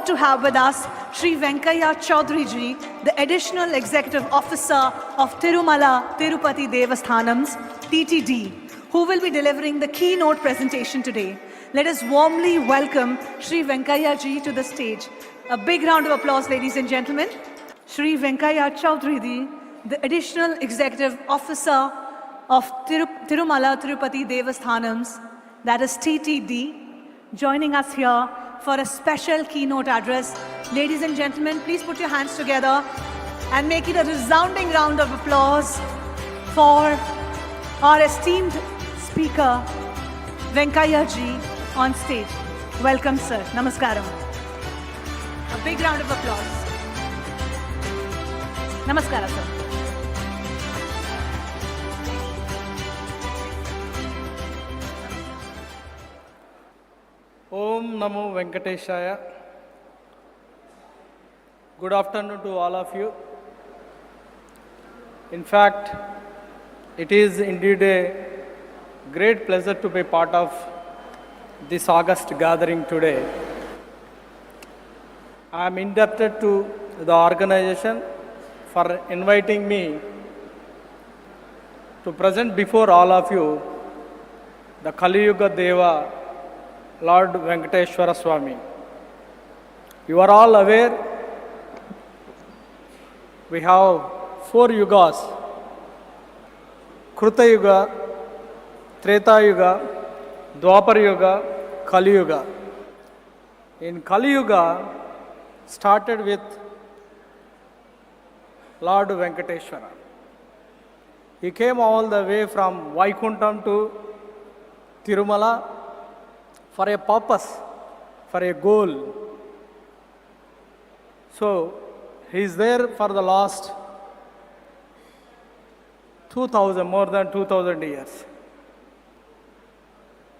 honored to have with us Sri 𝗏𝗏𝐻𝐺𝐤𝐬 ji, the Additional Executive Officer of Tirumala Tirupati Devsathanam's TTD, who will be delivering the keynote presentation today. Let us warmly welcome Sri 𝗏𝗏𝐻𝐺𝐤 to the stage. A big round of applause, ladies and gentlemen. Sri 𝗏𝗏𝐻𝐺𝐤𝐬 ji, the Additional Executive Officer of Tirumala Tirupati Devsathanam's, that is TTD, joining us here for a special keynote address. Ladies and gentlemen, please put your hands together and make it a resounding round of applause for our esteemed speaker, 𝗏𝗏𝐻𝐺𝐤 on stage. Welcome, sir. Namaskaram. A big round of applause. Namaskara, sir. Om Namo Venkateshaya. Good afternoon to all of you. In fact, it is indeed a great pleasure to be part of this August gathering today. I am indebted to the organization for inviting me to present before all of you the 𝗙𝗀𝐬𝐬 Lord Venkateswara Swami. You are all aware we have 4 yugas: Kruta Yuga, Treta Yuga, Dwapar Yuga, Kali Yuga. In Kali Yuga started with Lord Venkateswara. He came all the way from Vaikuntham to Tirumala for a purpose, for a goal. So, he is there for the last more than 2000 years.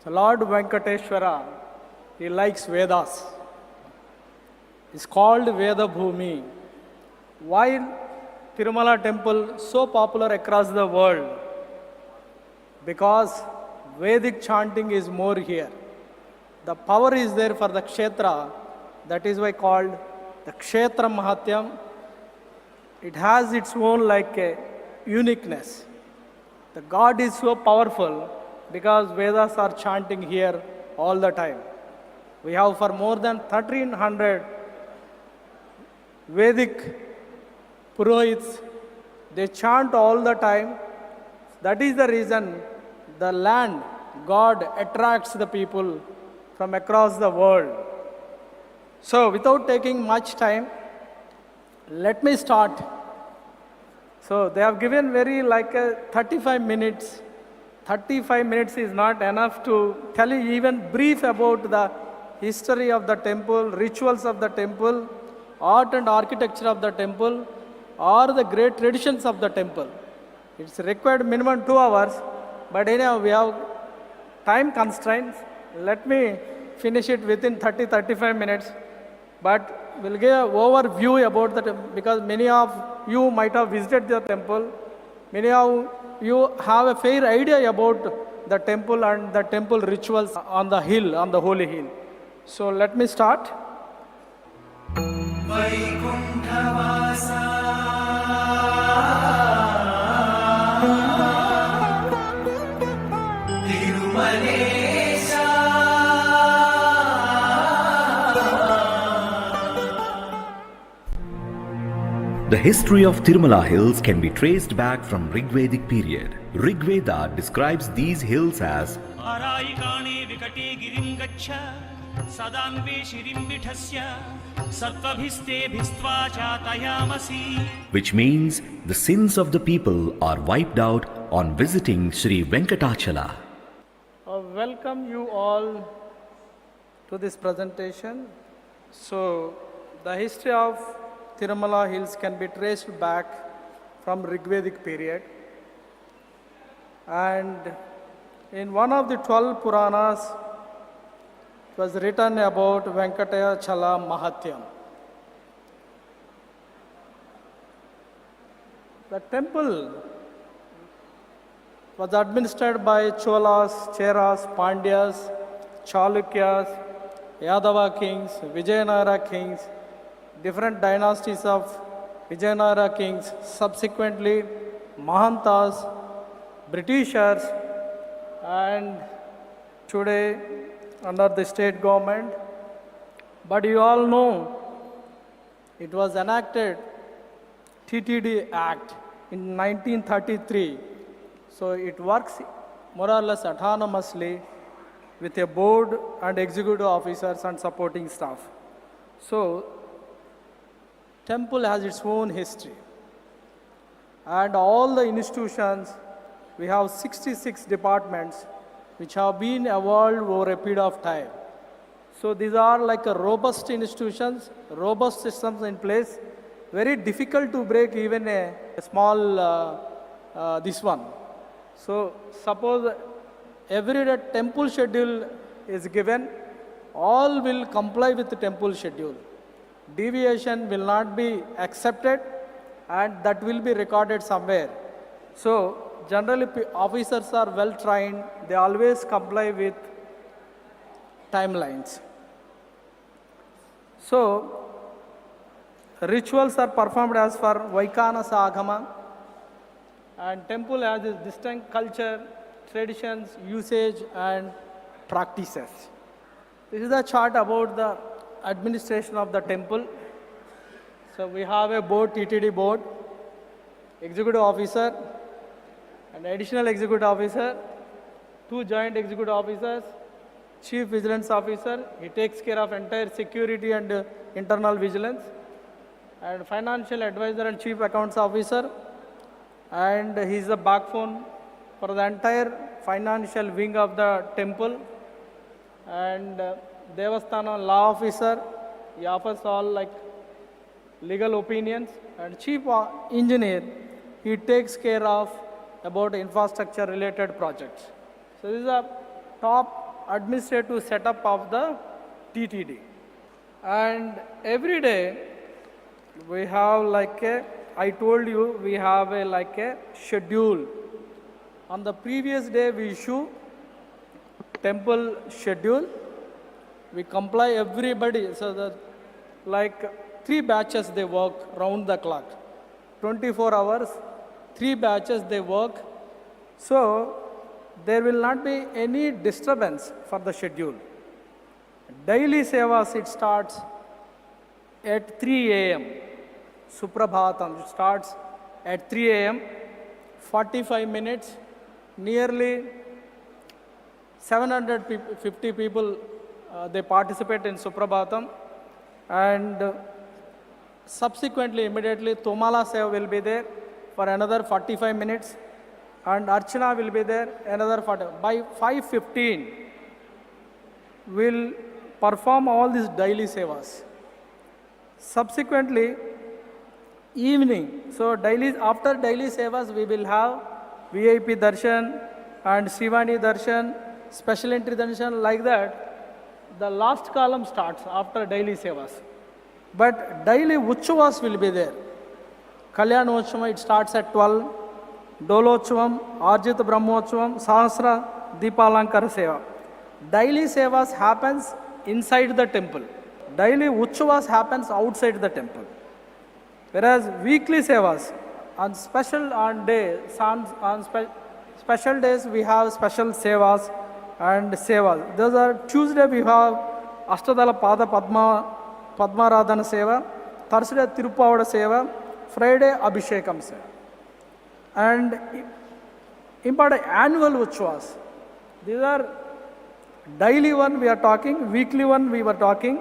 So, Lord Venkateswara, he likes Vedas. It's called Veda Bhumi. Why Tirumala temple so popular across the world? Because Vedic chanting is more here. The power is there for the kshetra. That is why called the kshetra mahatyam. It has its own like a uniqueness. The God is so powerful because Vedas are chanting here all the time. We have for more than 1300 Vedic Purohits. They chant all the time. That is the reason the land, God attracts the people from across the world. So, without taking much time, let me start. So, they have given very like 35 minutes. 35 minutes is not enough to tell you even brief about the history of the temple, rituals of the temple, art and architecture of the temple, or the great traditions of the temple. It's required minimum 2 hours, but anyhow, we have time constraints. Let me finish it within 30-35 minutes, but we'll give an overview about the temple because many of you might have visited the temple. Many of you have a fair idea about the temple and the temple rituals on the hill, on the holy hill. So let me start. The history of Tirumala hills can be traced back from Rigvedic period. Rigveda describes these hills as which means the sins of the people are wiped out on visiting Sri Venkatachala. Welcome you all to this presentation. So, the history of Tirumala hills can be traced back from Rigvedic period. And in one of the 12 Puranas, it was written about Venkatachala Mahatyam. The temple was administered by Cholas, Cheras, Pandyas, Chalukyas, Yadava kings, Vijayanagara kings, different dynasties of Vijayanagara kings, subsequently Mahantas, Britishers, and today under the state government. But you all know it was enacted TTD Act in 1933. So it works more or less autonomously with a board and executive officers and supporting staff. So temple has its own history. And all the institutions, we have 66 departments which have been evolved over a period of time. So these are like a robust institutions, robust systems in place, very difficult to break even a small this one. So suppose every day temple schedule is given, all will comply with the temple schedule. Deviation will not be accepted and that will be recorded somewhere. So generally officers are well trained, they always comply with timelines. So rituals are performed as per Vaikanasa Agama, and temple has its distinct culture, traditions, usage and practices. This is a chart about the administration of the temple. So we have a board, TTD board, executive officer, an additional executive officer, 2 joint executive officers, chief vigilance officer, he takes care of entire security and internal vigilance, and financial advisor and chief accounts officer, and he is the backbone for the entire financial wing of the temple, and Devasthana law officer, he offers all like legal opinions, and chief engineer, he takes care of about infrastructure related projects. So this is a top administrative setup of the TTD. And every day we have like I told you, we have like a schedule. On the previous day we issue temple schedule. We comply everybody, so that like 3 batches they work round the clock. 24 hours, 3 batches they work. So there will not be any disturbance for the schedule. Daily sevas, it starts at 3 a.m. Suprabhatam starts at 3 a.m. 45 minutes, nearly 750 people they participate in Suprabhatam, and subsequently immediately Tirumala Seva will be there for another 45 minutes, and Archana will be there another 40. By 5:15 we'll perform all these daily sevas. Subsequently evening, so daily, after daily sevas we will have VIP darshan and Srivani darshan, special entry darshan, like that. The last column starts after daily sevas. But daily Uchavas will be there. Kalyanochava, it starts at 12. Dolochavam, Arjita Brahmochavam, Sahasra, Deepalankara Seva. Daily sevas happens inside the temple. Daily Uchavas happens outside the temple. Whereas weekly sevas, on special special days we have special sevas and sevas. Those are Tuesday we have Ashtadala Pada Padmaradhana Seva, Thursday Tirupavada Seva, Friday Abhishekam Seva. And important annual Uchavas. These are daily one we are talking, weekly one we were talking,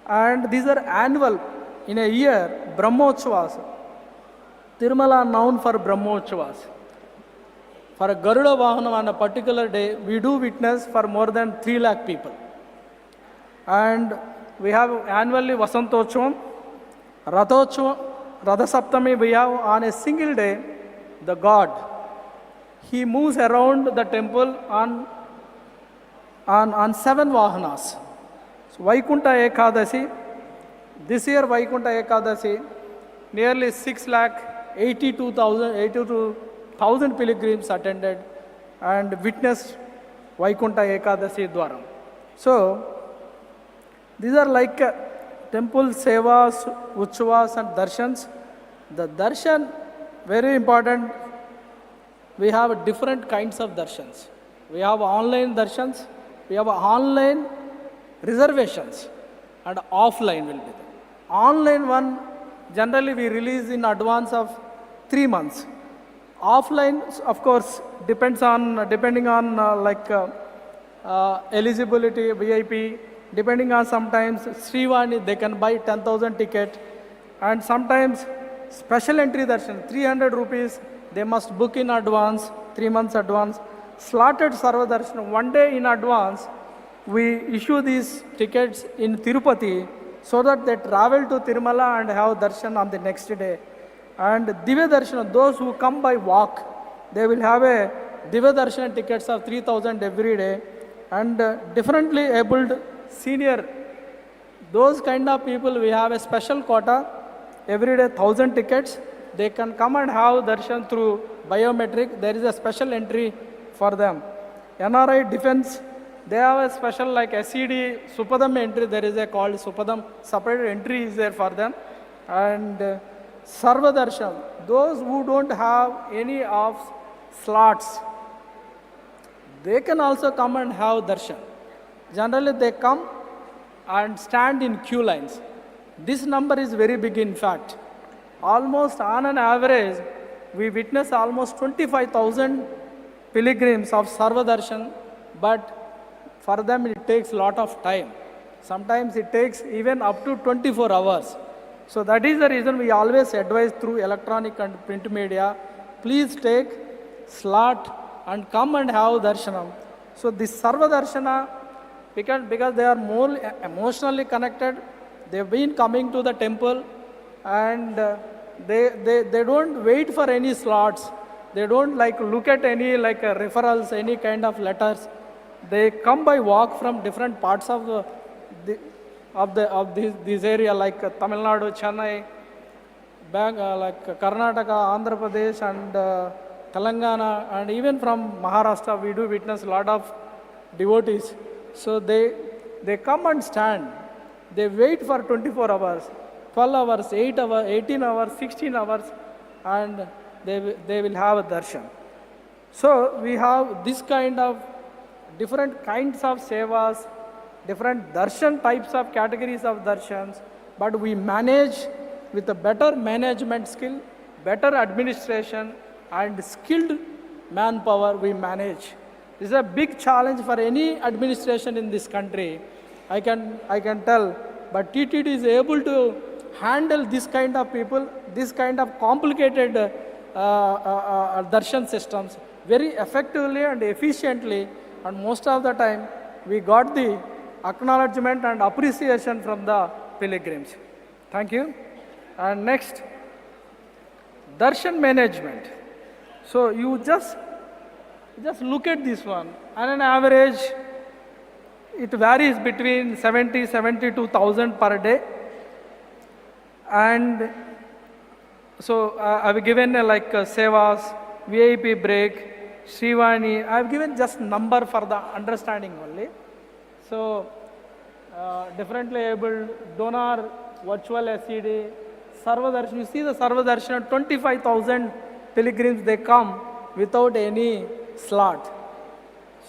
and these are annual. In a year, Brahmotsavas. Tirumala known for Brahmotsavas. For a Garuda Vahanam on a particular day, we do witness for more than 3 lakh people. And we have annually Vasantochavam, Rathochavam, Ratha Saptami, we have on a single day, the God. He moves around the temple on 7 Vahanas. So, Vaikunta Ekadasi, this year Vaikunta Ekadasi, nearly 6,82,000 pilgrims attended and witnessed Vaikunta Ekadasi Dwaram. So, These are like temple sevas, utsavas and darshans. The darshan, very important, we have different kinds of darshans. We have online darshans, we have online reservations, and offline will be there. Online one, generally we release in advance of 3 months. Offline, of course, depending on eligibility, VIP, depending on sometimes Srivani, they can buy 10,000 ticket, and sometimes special entry darshan, 300 rupees, they must book in advance, 3 months advance. Slotted Sarva Darshan, 1 day in advance, we issue these tickets in Tirupati so that they travel to Tirumala and have darshan on the next day. And Divya Darshan, those who come by walk, they will have a Divya Darshan tickets of 3,000 every day. And differently abled senior, those kind of people, we have a special quota, every day 1,000 tickets. They can come and have darshan through biometric. There is a special entry for them. NRI Defense, they have a special like SED, Supadam entry, there is a called Supadam, separate entry is there for them. And Sarva Darshan, those who don't have any of slots, they can also come and have darshan. Generally they come and stand in queue lines. This number is very big in fact. Almost on an average, we witness almost 25,000 pilgrims of Sarva Darshan, but for them it takes a lot of time. Sometimes it takes even up to 24 hours. So that is the reason we always advise through electronic and print media, please take slot and come and have darshanam. So this Sarva Darshana, because they are more emotionally connected, they've been coming to the temple and they don't wait for any slots. They don't like look at any like referrals, any kind of letters. They come by walk from different parts of this area like Tamil Nadu, Chennai, like Karnataka, Andhra Pradesh and Telangana, and even from Maharashtra we do witness a lot of devotees. So they come and stand. They wait for 24 hours, 12 hours, 8 hours, 18 hours, 16 hours, and they will have a darshan. So we have this kind of different kinds of sevas, different darshan types of categories of darshans, but we manage with a better management skill, better administration and skilled manpower we manage. This is a big challenge for any administration in this country. I can tell, but TTD is able to handle this kind of people, this kind of complicated darshan systems very effectively and efficiently, and most of the time we got the acknowledgement and appreciation from the pilgrims. Thank you. And next, darshan management. So you just look at this one. On an average, it varies between 72,000 per day. And so I've given like sevas, VIP break, Srivani. I've given just number for the understanding only. So differently abled, donor, virtual SED, Sarva Darshan. You see the Sarva Darshan, 25,000 pilgrims, they come without any slot.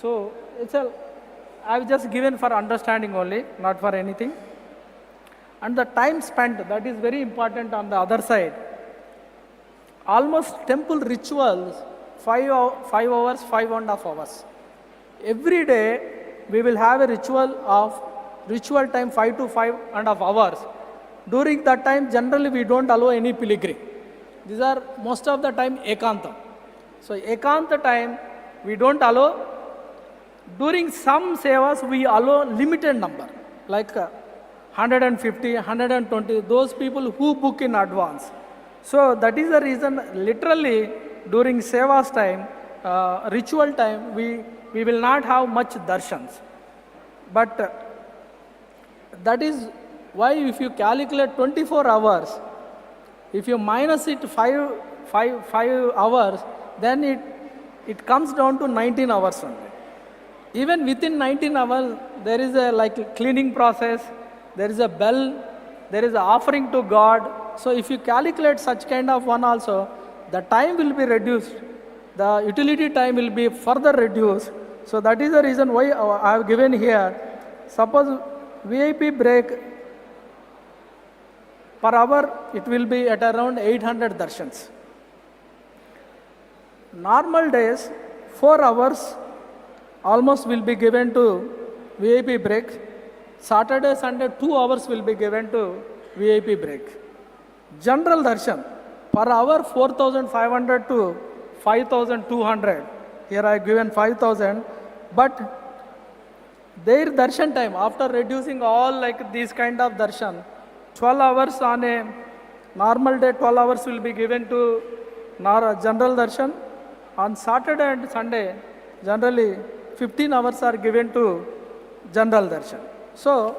So I've just given for understanding only, not for anything. And the time spent, that is very important on the other side. Almost temple rituals, 5 hours, 5.5 hours. Every day we will have a ritual time 5 to 5.5 hours. During that time, generally we don't allow any pilgrim. These are most of the time ekanta. So ekanta time we don't allow. During some sevas we allow limited number, like 150, 120, those people who book in advance. So that is the reason literally during sevas time, ritual time, we will not have much darshans. But that is why if you calculate 24 hours, if you minus it 5 hours, then it comes down to 19 hours only. Even within 19 hours, there is a like cleaning process, there is a bell, there is an offering to God. So if you calculate such kind of one also, the time will be reduced. The utility time will be further reduced. So that is the reason why I have given here. Suppose VIP break per hour, it will be at around 800 darshans. Normal days, 4 hours almost will be given to VIP break. Saturday, Sunday, 2 hours will be given to VIP break. General darshan, per hour 4,500 to 5,200. Here I have given 5,000. But their darshan time, after reducing all like these kind of darshan, 12 hours on a normal day, 12 hours will be given to general darshan. On Saturday and Sunday, generally 15 hours are given to general darshan. So,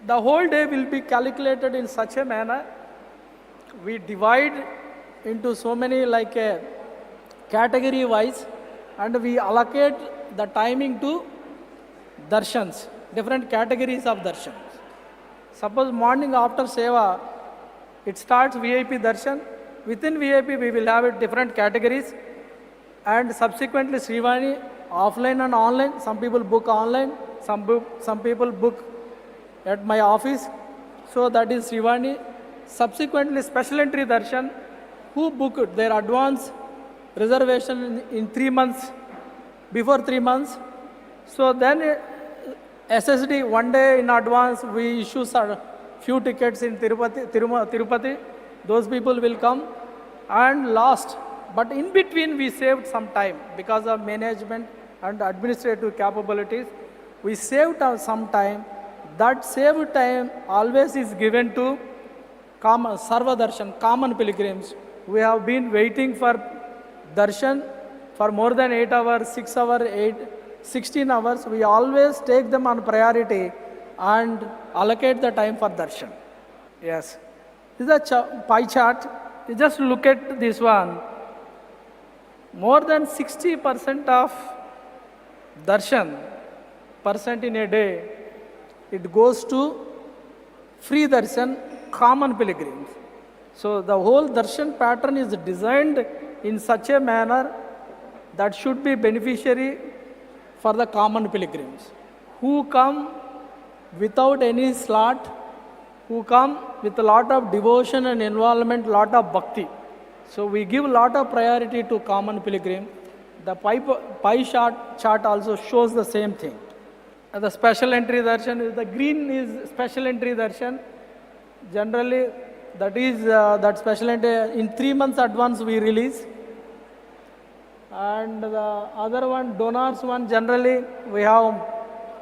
the whole day will be calculated in such a manner. We divide into so many like a category wise, and we allocate the timing to darshans, different categories of darshans. Suppose morning after seva, it starts VIP darshan. Within VIP, we will have it different categories, and subsequently Srivani, offline and online. Some people book online, some people book at my office. So that is Srivani. Subsequently, special entry darshan, who booked their advance reservation in 3 months, before 3 months. So then SSD, 1 day in advance, we issue a few tickets in Tirupati. Those people will come. And last, but in between we saved some time because of management and administrative capabilities. We saved some time. That saved time always is given to Sarva Darshan, common pilgrims. We have been waiting for darshan for more than 8 hours, 6 hours, 16 hours. We always take them on priority and allocate the time for darshan. Yes. This is a pie chart. You just look at this one. More than 60% of darshan percent in a day, it goes to free darshan, common pilgrims. So the whole darshan pattern is designed in such a manner that should be beneficiary for the common pilgrims who come without any slot, who come with a lot of devotion and involvement, lot of bhakti. So we give a lot of priority to common pilgrim. The pie chart also shows the same thing. And the special entry darshan, the green is special entry darshan. Generally, that is that special entry in 3 months advance we release. And the other one, donors one, generally we have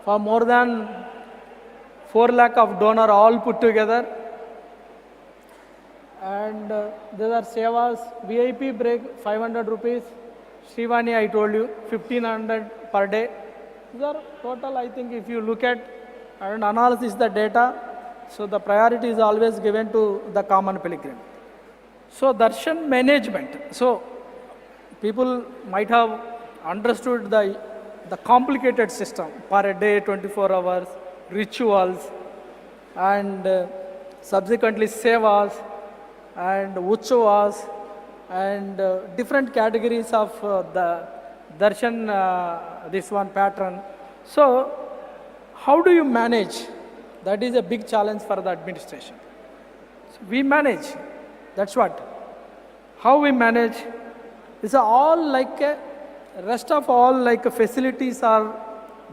for more than 4 lakh of donor all put together. And there are sevas, VIP break 500 rupees, Srivani I told you 1500 per day. These are total, I think if you look at and analysis the data, so the priority is always given to the common pilgrim. So darshan management. So people might have understood the complicated system per day, 24 hours, rituals, and subsequently sevas and utsavas and different categories of the darshan, this one pattern. So how do you manage? That is a big challenge for the administration. So we manage. That's what. How we manage? It's all like rest of all like facilities are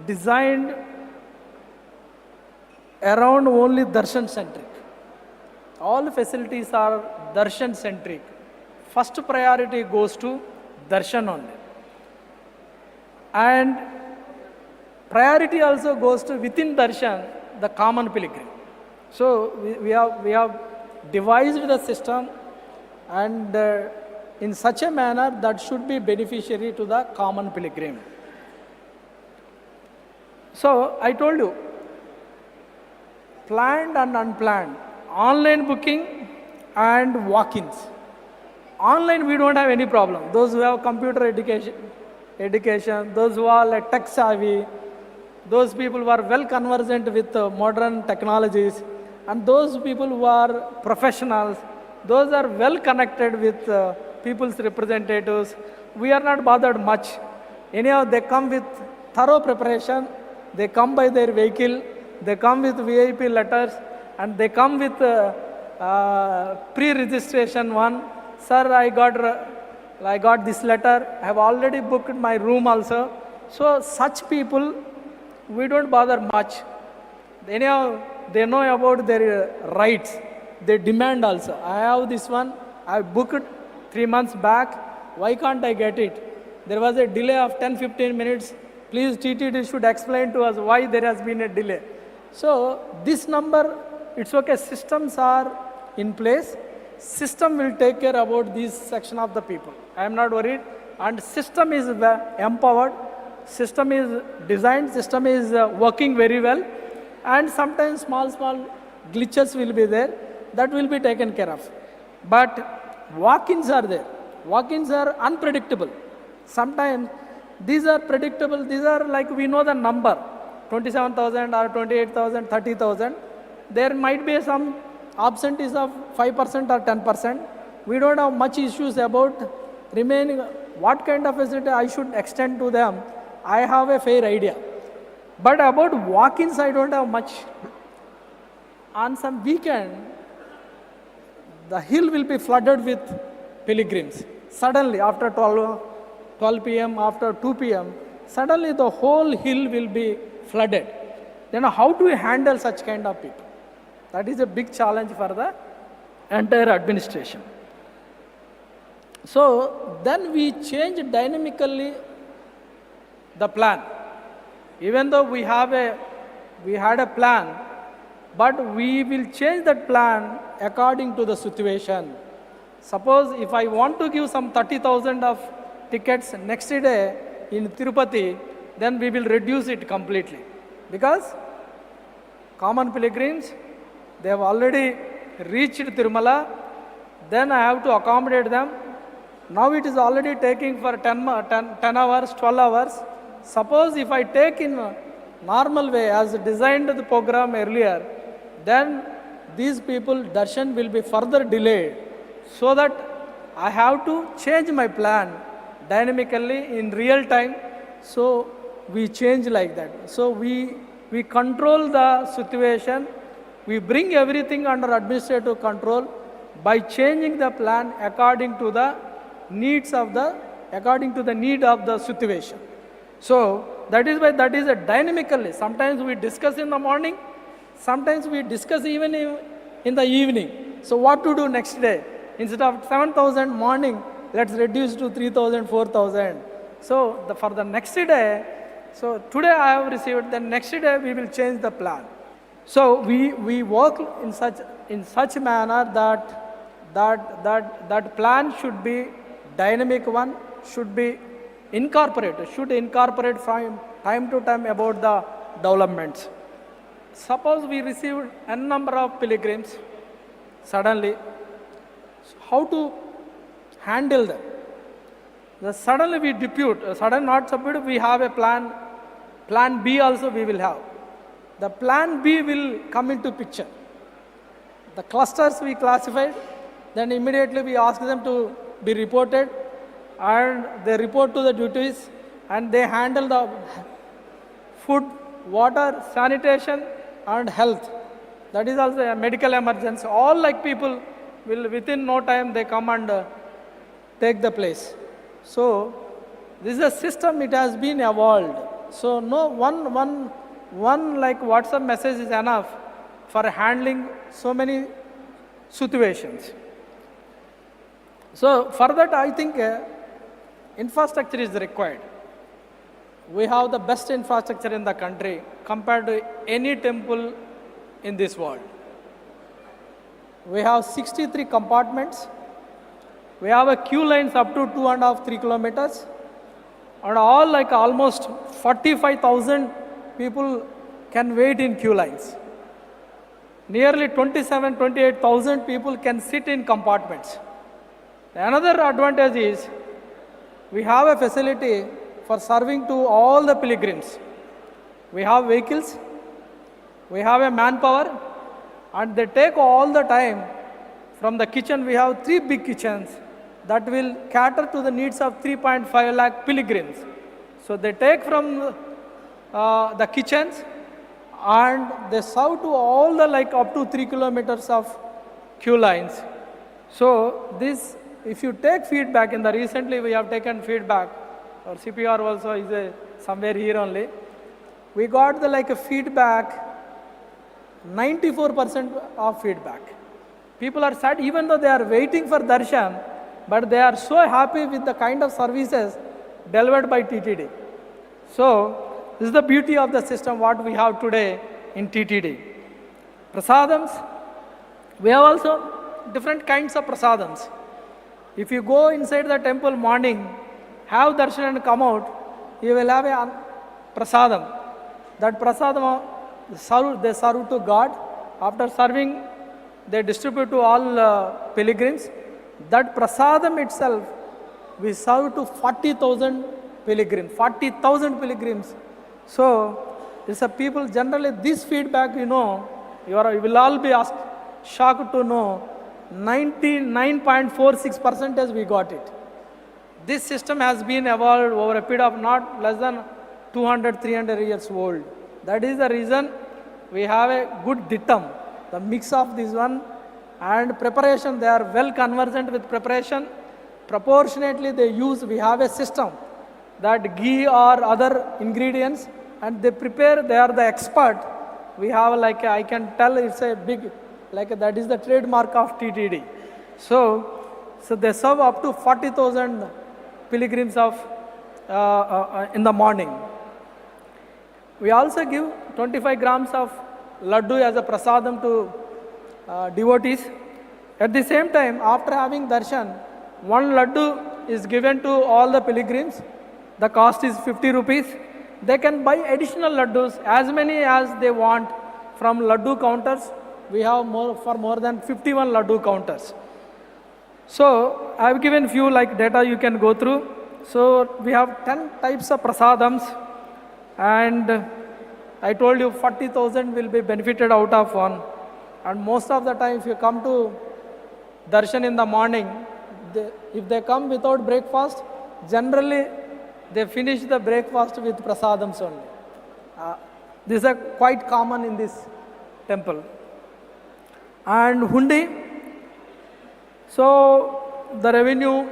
designed around only darshan centric. All facilities are darshan centric. First priority goes to darshan only. And priority also goes to within darshan, the common pilgrim. So we have devised the system and in such a manner that should be beneficiary to the common pilgrim. So I told you, planned and unplanned, online booking and walk-ins. Online we don't have any problem. Those who have computer education, those who are like tech savvy, those people who are well conversant with modern technologies, and those people who are professionals, those are well connected with people's representatives. We are not bothered much. Anyhow, they come with thorough preparation, they come by their vehicle, they come with VIP letters, and they come with pre-registration one. Sir, I got this letter, I have already booked my room also. So such people, we don't bother much. Anyhow, they know about their rights. They demand also. I have this one, I booked 3 months back, why can't I get it? There was a delay of 10-15 minutes. Please, TTD should explain to us why there has been a delay. So this number, it's okay, systems are in place. System will take care about this section of the people. I am not worried. And system is empowered, system is designed, system is working very well. And sometimes small glitches will be there, that will be taken care of. But walk-ins are there. Walk-ins are unpredictable. Sometimes these are predictable, these are like we know the number, 27,000 or 28,000, 30,000. There might be some absentees of 5% or 10%. We don't have much issues about remaining. What kind of facility I should extend to them, I have a fair idea. But about walk-ins, I don't have much. On some weekend, the hill will be flooded with pilgrims. Suddenly, after 12 p.m., after 2 p.m., suddenly the whole hill will be flooded. Then how do we handle such kind of people? That is a big challenge for the entire administration. So then we change dynamically the plan. Even though we had a plan, but we will change that plan according to the situation. Suppose if I want to give some 30,000 of tickets next day in Tirupati, then we will reduce it completely. Because common pilgrims, they have already reached Tirumala, then I have to accommodate them. Now it is already taking for 10 hours, 12 hours. Suppose if I take in a normal way as designed the program earlier, then these people, darshan will be further delayed. So that I have to change my plan dynamically in real time. So we change like that. So we control the situation. We bring everything under administrative control by changing the plan according to the need of the situation. So that is why that is a dynamically. Sometimes we discuss in the morning, sometimes we discuss even in the evening. So what to do next day? Instead of 7,000 morning, let's reduce to 3,000, 4,000. So for the next day, so today I have received, then next day we will change the plan. So we work in such manner that plan should be dynamic one, should be incorporated, from time to time about the developments. Suppose we received n number of pilgrims suddenly, how to handle them? Suddenly we depute, we have a plan B also we will have. The plan B will come into picture. The clusters we classified, then immediately we ask them to be reported, and they report to the duties, and they handle the food, water, sanitation and health. That is also a medical emergency. All like people will within no time they come and take the place. So this is a system, it has been evolved. So no one like WhatsApp message is enough for handling so many situations. So for that I think infrastructure is required. We have the best infrastructure in the country compared to any temple in this world. We have 63 compartments. We have a queue lines up to 2.5-3 kilometers, and all like almost 45,000 people can wait in queue lines. Nearly 28,000 people can sit in compartments. Another advantage is we have a facility for serving to all the pilgrims. we have vehicles, we have a manpower, and they take all the time. From the kitchen, we have 3 big kitchens that will cater to the needs of 3.5 lakh pilgrims. So they take from the kitchens and they serve to all the like up to 3 kilometers of queue lines. So this, if you take feedback, in the recently we have taken feedback, our CPR also is somewhere here only. We got the like a feedback, 94% of feedback. People are sad even though they are waiting for darshan, but they are so happy with the kind of services delivered by TTD. So this is the beauty of the system what we have today in TTD. Prasadams, we have also different kinds of prasadams. If you go inside the temple morning, have darshan and come out, you will have a prasadam. That prasadam, they serve to God. After serving, they distribute to all pilgrims. That prasadam itself, we serve to 40,000 pilgrims, 40,000 pilgrims. So, it's a people, generally this feedback, you know, you will all be shocked to know, 99.46% we got it. This system has been evolved over a period of not less than 200, 300 years old. That is the reason we have a good dittam. The mix of this one and preparation, they are well conversant with preparation. Proportionately they use, we have a system that ghee or other ingredients and they prepare, they are the expert. We have like, I can tell it's a big, like that is the trademark of TTD. So they serve up to 40,000 pilgrims of in the morning. We also give 25 grams of laddu as a prasadam to devotees. At the same time, after having darshan, 1 laddu is given to all the pilgrims. The cost is 50 rupees. They can buy additional laddus, as many as they want, from laddu counters. We have more than 51 laddu counters. So I have given few like data you can go through. So we have 10 types of prasadams, and I told you 40,000 will be benefited out of one. And most of the time, if you come to darshan in the morning, if they come without breakfast, generally they finish the breakfast with prasadams only. These are quite common in this temple. And hundi, so the revenue,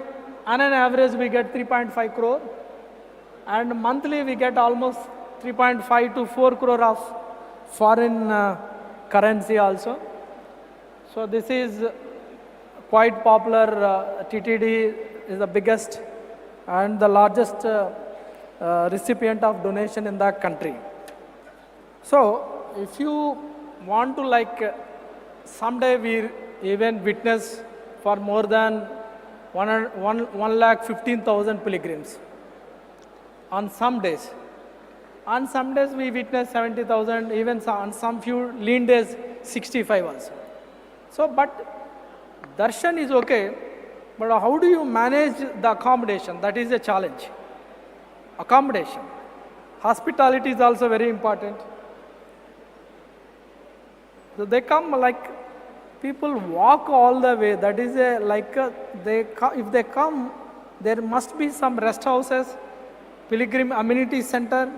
on an average we get 3.5 crore, and monthly we get almost 3.5 to 4 crore of foreign currency also. So this is quite popular. TTD is the biggest and the largest recipient of donation in the country. So if you want to like someday we even witness for more than 1,15,000 pilgrims on some days. On some days we witness 70,000, even on some few lean days 65 also. So, but darshan is okay, but how do you manage the accommodation? That is a challenge. Accommodation. Hospitality is also very important. So they come like, people walk all the way. That is if they come, there must be some rest houses, pilgrim amenity center,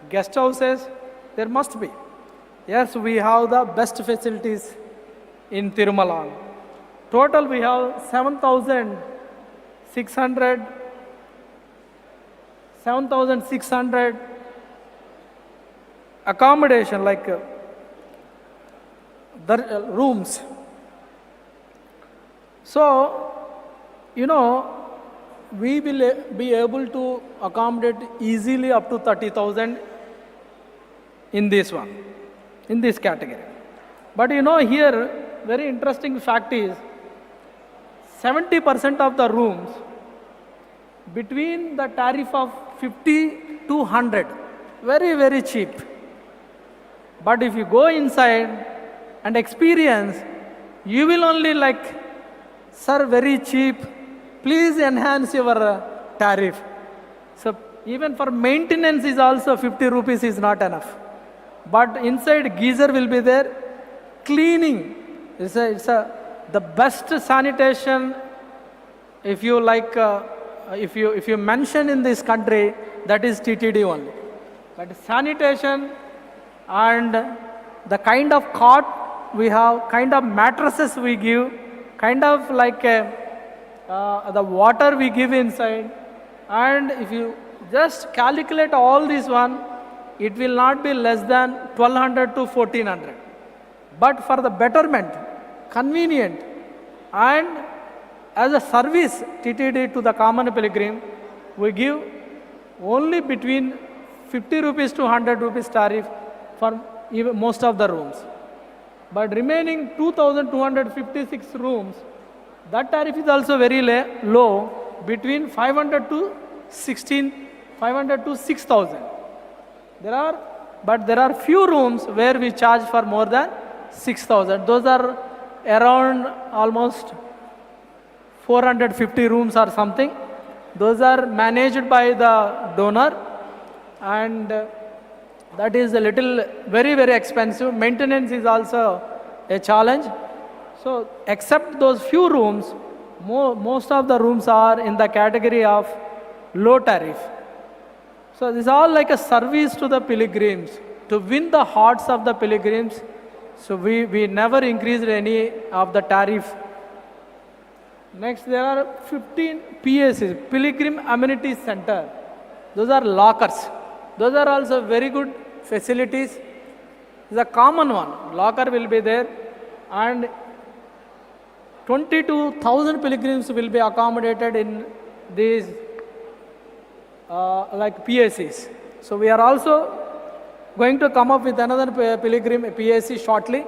guest houses, there must be. Yes, we have the best facilities in Tirumala. Total we have 7,600 accommodation, like the rooms. So, you know, we will be able to accommodate easily up to 30,000 in this one, in this category. But you know, here, very interesting fact is, 70% of the rooms between the tariff of 50 to 100, very, very cheap. But if you go inside and experience, you will only like, sir, very cheap, please enhance your tariff. So even for maintenance is also 50 rupees is not enough. But inside geyser will be there. Cleaning, the best sanitation. If you like, if you mention in this country, that is TTD only. But sanitation and the kind of cot we have, kind of mattresses we give, kind of like the water we give inside, and if you just calculate all this one, it will not be less than 1200 to 1400. But for the betterment, convenient, and as a service TTD to the common pilgrim, we give only between 50 rupees to 100 rupees tariff for even most of the rooms. But remaining 2256 rooms, that tariff is also very low, between 500 to 6,000. But there are few rooms where we charge for more than 6,000. Those are around almost 450 rooms or something. Those are managed by the donor, and that is a little very, very expensive. Maintenance is also a challenge. So except those few rooms, most of the rooms are in the category of low tariff. So this is all like a service to the pilgrims, to win the hearts of the pilgrims. So we never increased any of the tariff. Next, there are 15 PACs, Pilgrim Amenity Center. Those are lockers. Those are also very good facilities. The common one, locker will be there, and 22,000 pilgrims will be accommodated in these like PACs. So we are also going to come up with another pilgrim PAC shortly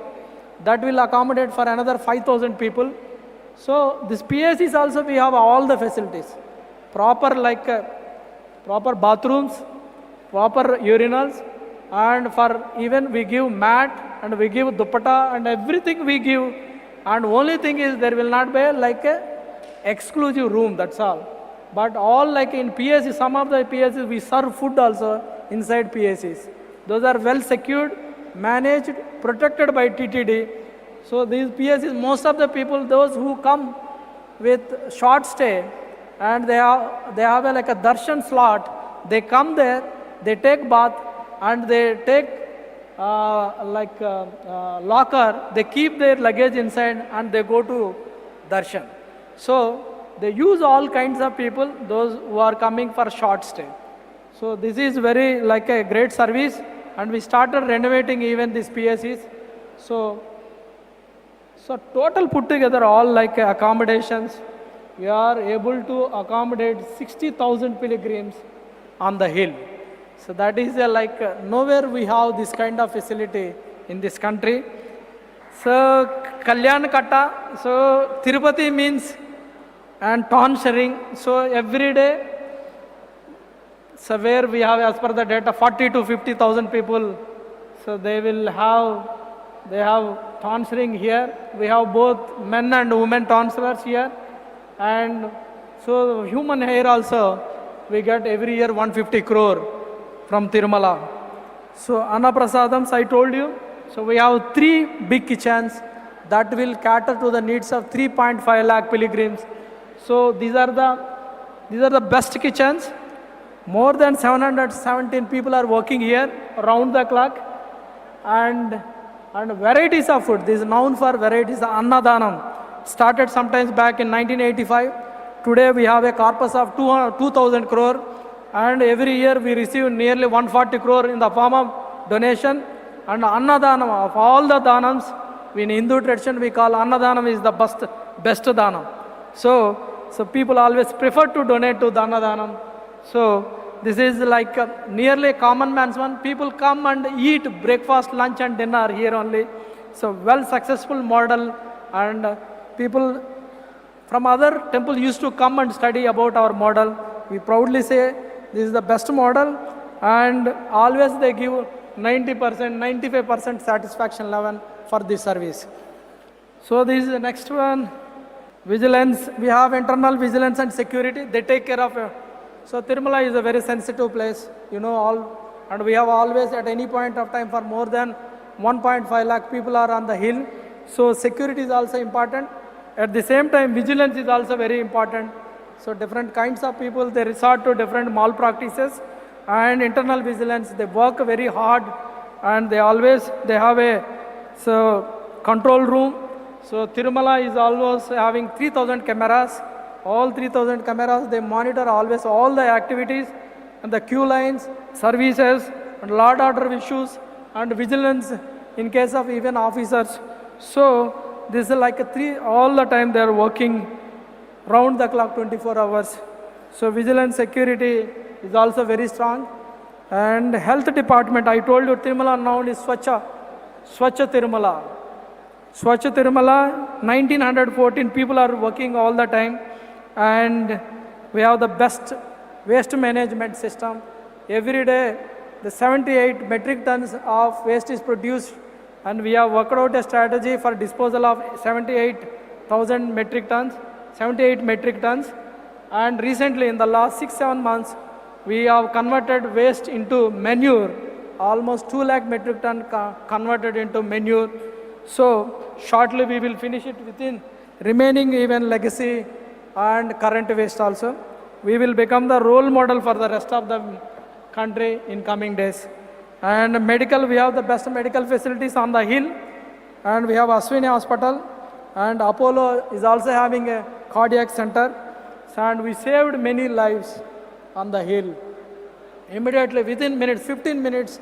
that will accommodate for another 5,000 people. So this PACs also we have all the facilities, proper bathrooms, proper urinals, and for even we give mat and we give dupatta and everything we give, and only thing is there will not be like a exclusive room, that's all. But all like in PACs, some of the PACs we serve food also inside PACs. Those are well secured, managed, protected by TTD. So these PACs, most of the people, those who come with short stay and they have a, like a darshan slot, they come there, they take bath and they take locker, they keep their luggage inside and they go to darshan. So they use all kinds of people, those who are coming for short stay. So this is very like a great service, and we started renovating even these PACs. So total put together all like accommodations, we are able to accommodate 60,000 pilgrims on the hill. So that is nowhere we have this kind of facility in this country. So Kalyan Katta, so Tirupati means and tonsuring. So every day, so where we have as per the data 40 to 50,000 people, so they have tonsuring here. We have both men and women tonsurers here, and so human hair also we get every year 150 crore from Tirumala. So Anna Prasadams, I told you, so we have 3 big kitchens that will cater to the needs of 3.5 lakh pilgrims. So these are the best kitchens. More than 717 people are working here around the clock, and varieties of food. This is known for varieties. Annadanam started sometimes back in 1985. Today we have a corpus of 2,000 crore, and every year we receive nearly 140 crore in the form of donation. And Annadanam, of all the danams, in Hindu tradition we call Annadanam is the best danam. So people always prefer to donate to Annadanam. So this is like nearly a common man's one. People come and eat breakfast, lunch and dinner here only. So well successful model, and people from other temples used to come and study about our model. We proudly say this is the best model, and always they give 90%, 95% satisfaction level for this service. So this is the next one. Vigilance, we have internal vigilance and security. They take care of So Tirumala is a very sensitive place, and we have always at any point of time for more than 1.5 lakh people are on the hill. So security is also important. At the same time, vigilance is also very important. So different kinds of people, they resort to different malpractices and internal vigilance. They work very hard and they have a control room. So Tirumala is always having 3,000 cameras. All 3,000 cameras, they monitor always all the activities and the queue lines, services, and law and order issues, and vigilance in case of even officers. So this is like all the time they are working round the clock 24 hours. So vigilance security is also very strong. And health department, I told you Tirumala now is Swachha Tirumala. Swachha Tirumala, 1914 people are working all the time, and we have the best waste management system. Every day, the 78 metric tons of waste is produced, and we have worked out a strategy for disposal of 78 metric tons. And recently, in the last 6-7 months, we have converted waste into manure. Almost 2 lakh metric ton converted into manure. So shortly we will finish it within remaining even legacy and current waste also. We will become the role model for the rest of the country in coming days. And medical, we have the best medical facilities on the hill, and we have Ashwini Hospital, and Apollo is also having a cardiac center, and we saved many lives on the hill. Immediately within minutes, 15 minutes,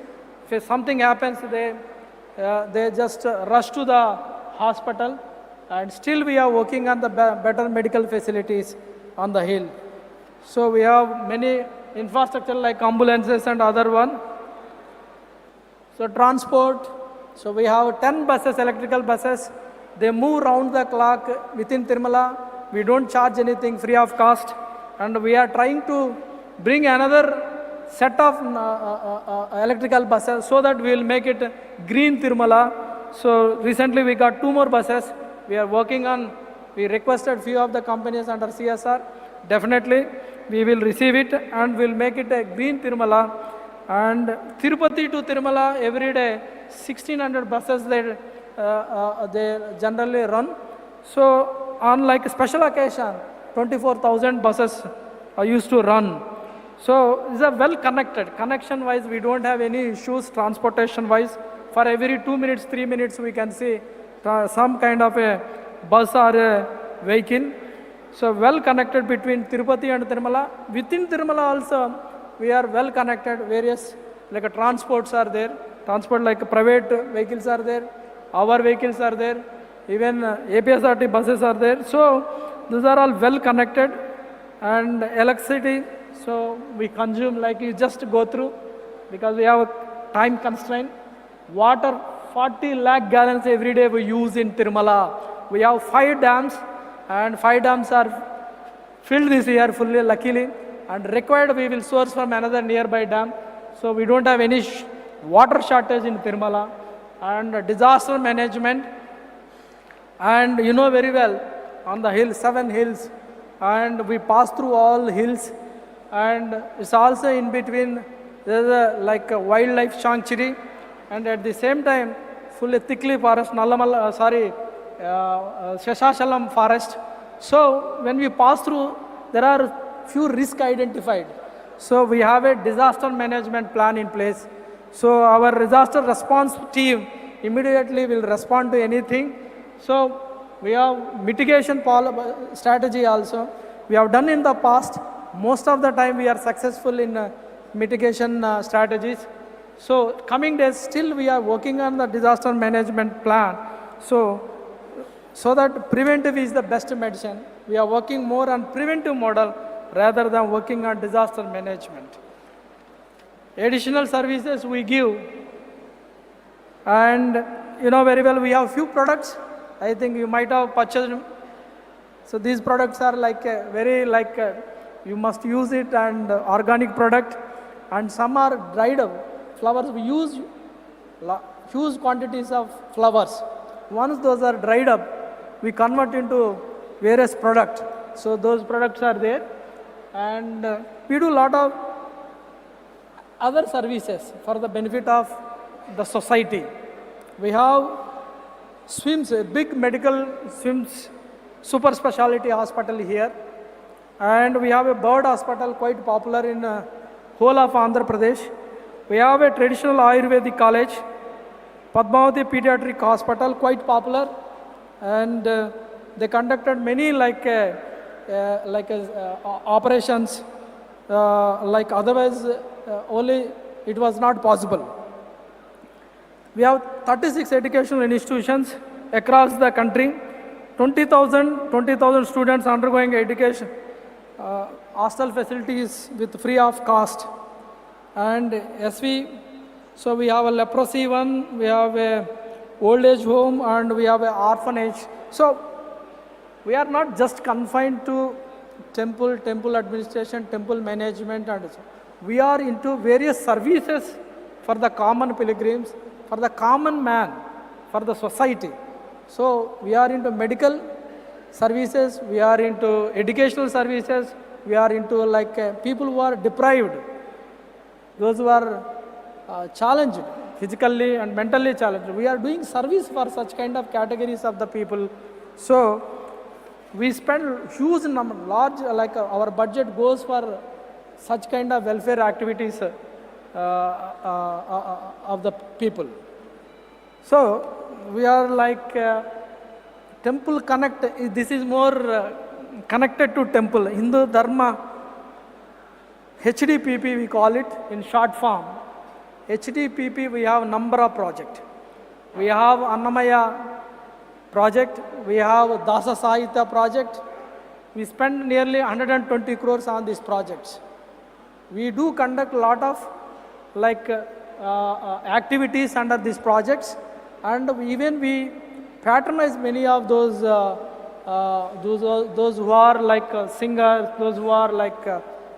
if something happens, they just rush to the hospital, and still we are working on the better medical facilities on the hill. So we have many infrastructure like ambulances and other one. So transport, so we have 10 buses, electrical buses. They move round the clock within Tirumala. We don't charge anything, free of cost. And we are trying to bring another set of electrical buses so that we will make it green Tirumala. So recently we got 2 more buses. We are working on, we requested few of the companies under CSR. Definitely we will receive it and we will make it a green Tirumala. And Tirupati to Tirumala every day, 1,600 buses they generally run. So on like a special occasion, 24,000 buses are used to run. So it's a well connected. Connection wise, we don't have any issues transportation wise. For every 2 minutes, 3 minutes, we can see some kind of a bus or a vehicle. So well connected between Tirupati and Tirumala. Within Tirumala also, we are well connected. Various like transports are there. Transport like private vehicles are there. Our vehicles are there. Even APSRT buses are there. So these are all well connected. And electricity, so we consume like you just go through because we have a time constraint. Water, 40 lakh gallons every day we use in Tirumala. We have 5 dams, and 5 dams are filled this year fully, luckily. And required we will source from another nearby dam. So we don't have any water shortage in Tirumala. And disaster management. And you know very well, on the hill, 7 hills. And we pass through all hills. And it's also in between, there's a wildlife sanctuary. And at the same time, fully thickly forest, Sheshachalam forest. So when we pass through, there are few risks identified. So we have a disaster management plan in place. So our disaster response team immediately will respond to anything. So we have mitigation strategy also. We have done in the past. Most of the time we are successful in mitigation strategies. So coming days, still we are working on the disaster management plan. So that preventive is the best medicine. We are working more on preventive model rather than working on disaster management. Additional services we give. And you know very well, we have few products. I think you might have purchased. So these products are you must use it, and organic product. And some are dried up flowers. We use huge quantities of flowers. Once those are dried up, we convert into various products. So those products are there. And we do a lot of other services for the benefit of the society. We have SVIMS, a big medical SVIMS super specialty hospital here. And we have a bird hospital quite popular in whole of Andhra Pradesh. We have a traditional Ayurvedic college, Padmavati Pediatric Hospital, quite popular. And they conducted many operations, like otherwise only it was not possible. We have 36 educational institutions across the country, 20,000 students undergoing education, hostel facilities with free of cost. And so we have a leprosy one, we have a old age home, and we have an orphanage. So we are not just confined to temple administration, temple management, and so. We are into various services for the common pilgrims, for the common man, for the society. So we are into medical services, we are into educational services, we are into people who are deprived, those who are challenged, physically and mentally challenged. We are doing service for such kind of categories of the people. So we spend huge number, large, our budget goes for such kind of welfare activities of the people. So we are Temple Connect, this is more connected to temple. Hindu Dharma, HDPP we call it in short form. HDPP we have number of projects. We have Annamaya project, we have Dasa Sahitya project. We spend nearly 120 crores on these projects. We do conduct a lot of activities under these projects, and even we patronize many of those who are singers, those who are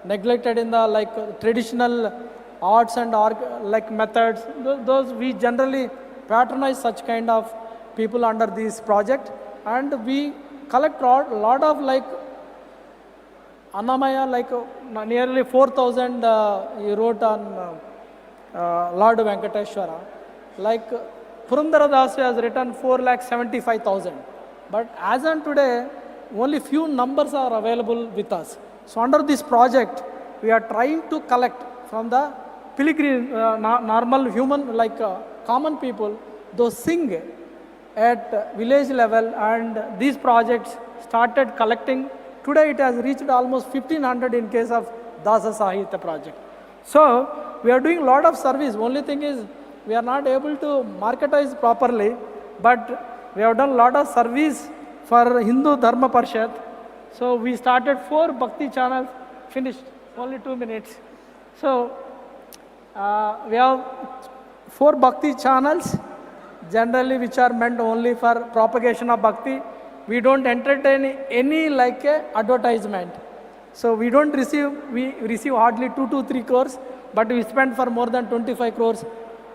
neglected in the traditional arts and methods. Those we generally patronize such kind of people under this project, and we collect a lot of Annamaya, nearly 4,000 he wrote on Lord Venkateswara. Purandara has written 4,75,000. But as on today, only few numbers are available with us. So under this project, we are trying to collect from the pilgrim, normal human, common people, those sing at village level, and these projects started collecting. Today it has reached almost 1,500 in case of Dasa Sahitya project. So we are doing a lot of service. Only thing is we are not able to marketize properly, but we have done a lot of service for Hindu Dharma Parishad. So we started 4 Bhakti channels, finished, only 2 minutes. So we have 4 Bhakti channels, generally which are meant only for propagation of Bhakti. We don't entertain any advertisement. So we don't receive, we receive hardly 2 to 3 crores, but we spend for more than 25 crores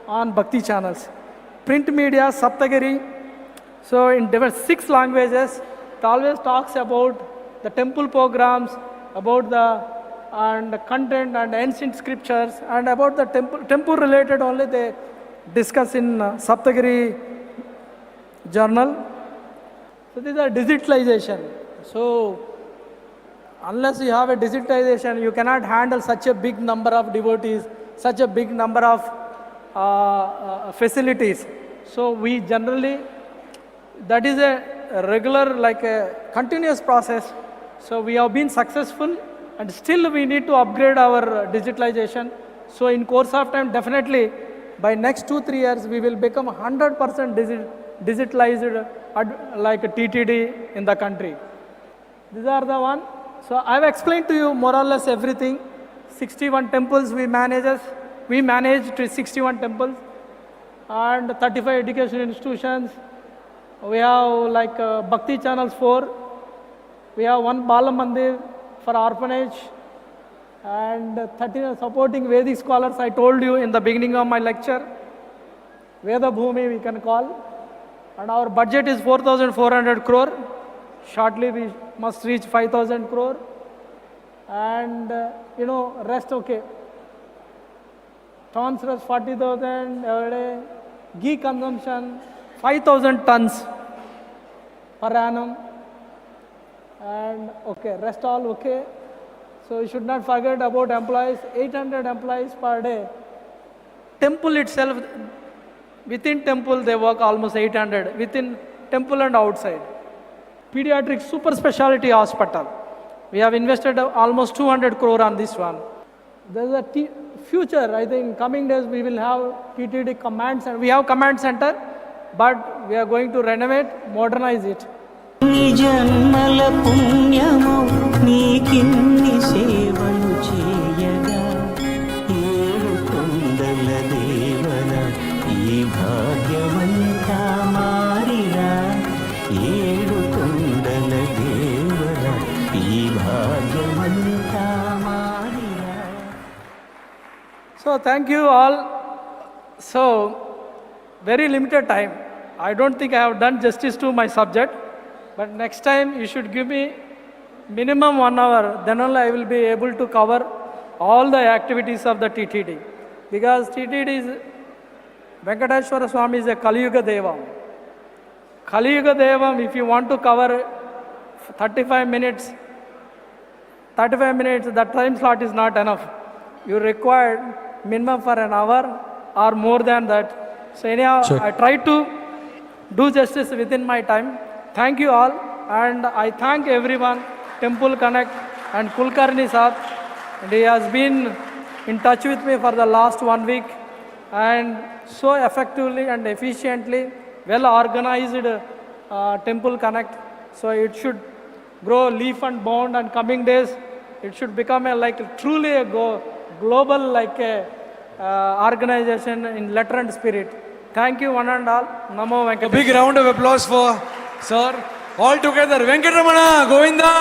on Bhakti channels. Print media, Saptagiri, so in 6 languages, it always talks about the temple programs, about the content and ancient scriptures, and about the temple related only they discuss in Saptagiri journal. So these are digitalization. So unless you have a digitalization, you cannot handle such a big number of devotees, such a big number of facilities. So we generally, that is a regular, a continuous process. So we have been successful, and still we need to upgrade our digitalization. So in course of time, definitely by next 2-3 years, we will become 100% digitalized like a TTD in the country. These are the one. So I have explained to you more or less everything. 61 temples we managed 61 temples and 35 education institutions. We have Bhakti channels 4. We have 1 Bala Mandir for orphanage and 13 supporting Vedic scholars. I told you in the beginning of my lecture. Veda Bhumi we can call. And our budget is 4,400 crore. Shortly we must reach 5,000 crore. and rest okay. Tons rest 40,000 every day. Ghee consumption 5,000 tons per annum, and okay, rest all okay. So you should not forget about employees, 800 employees per day. Temple itself, within temple they work almost 800, within temple and outside. Pediatric super specialty hospital. We have invested almost 200 crore on this one. There is a future, I think coming days we will have TTD command center. We have command center, but we are going to renovate, modernize it. జన్మల పుణ్యము నీకిన్ని సేవలు చేయగా ఏడు కొండల దేవన ఈ భాగ్యమంతా మారిరా ఏడు కొండల దేవన ఈ భాగ్యమంతా మారిరా. So thank you all. So very limited time. I don't think I have done justice to my subject. But next time you should give me minimum 1 hour, then only I will be able to cover all the activities of the TTD. Because TTD is, Venkateswara Swami is a 𝗙𝗢𝗚 𝗙𝗢𝗚. If you want to cover 35 minutes, that time slot is not enough. You require minimum for an hour or more than that. So anyhow, sure. I try to do justice within my time. Thank you all, and I thank everyone, Temple Connect and Kulkarni Sahab, and he has been in touch with me for the last 1 week, and so effectively and efficiently, well organized Temple Connect. So it should grow leaf and bound, and coming days, it should become truly a global organization in letter and spirit. Thank you one and all. Namo Venkateswara. A big round of applause for Sir. All together, Venkatramana Govinda.